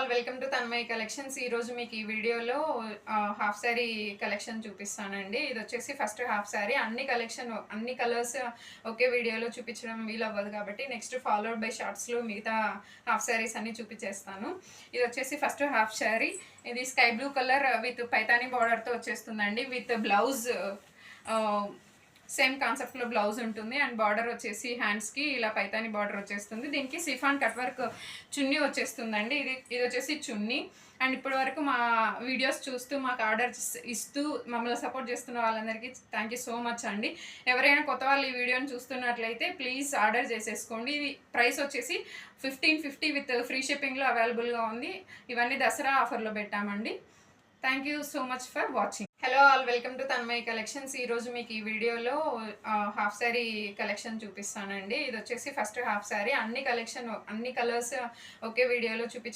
All welcome to Tanmayi collections. ఈరోజు మీకు ఈ వీడియోలో హాఫ్ శారీ కలెక్షన్ చూపిస్తానండి. ఇది వచ్చేసి ఫస్ట్ హాఫ్ శారీ. అన్ని కలర్స్ ఒకే వీడియోలో చూపించడం వీలవ్వదు కాబట్టి నెక్స్ట్ ఫాలోడ్ బై షార్ట్స్లో మిగతా హాఫ్ శారీస్ అన్ని చూపించేస్తాను. ఇది వచ్చేసి ఫస్ట్ హాఫ్ శారీ. ఇది sky blue colour with Paithani బార్డర్తో వచ్చేస్తుందండి. విత్ బ్లౌజ్ సేమ్ కాన్సెప్ట్లో బ్లౌజ్ ఉంటుంది అండ్ బార్డర్ వచ్చేసి హ్యాండ్స్కి ఇలా పైతాని బార్డర్ వచ్చేస్తుంది. దీనికి సిఫాన్ కట్ వర్క్ చున్నీ వచ్చేస్తుందండి. ఇది వచ్చేసి చున్నీ. అండ్ ఇప్పటి వరకు మా వీడియోస్ చూస్తూ మాకు ఆర్డర్స్ ఇస్తూ మమ్మల్ని సపోర్ట్ చేస్తున్న వాళ్ళందరికీ థ్యాంక్ యూ సో మచ్ అండి. ఎవరైనా కొత్త వాళ్ళు ఈ వీడియోని చూస్తున్నట్లయితే ప్లీజ్ ఆర్డర్ చేసేసుకోండి. ఇది ప్రైస్ వచ్చేసి 1550 విత్ ఫ్రీ షిప్పింగ్లో అవైలబుల్గా ఉంది. ఇవన్నీ దసరా ఆఫర్లో పెట్టామండి. Thank you so much for watching. Hello all welcome to Tanmayi collections. ఈరోజు మీకు ఈ వీడియోలో హాఫ్ శారీ కలెక్షన్ చూపిస్తానండి. ఇది వచ్చేసి ఫస్ట్ హాఫ్ శారీ. అన్ని కలర్స్ ఒకే వీడియోలో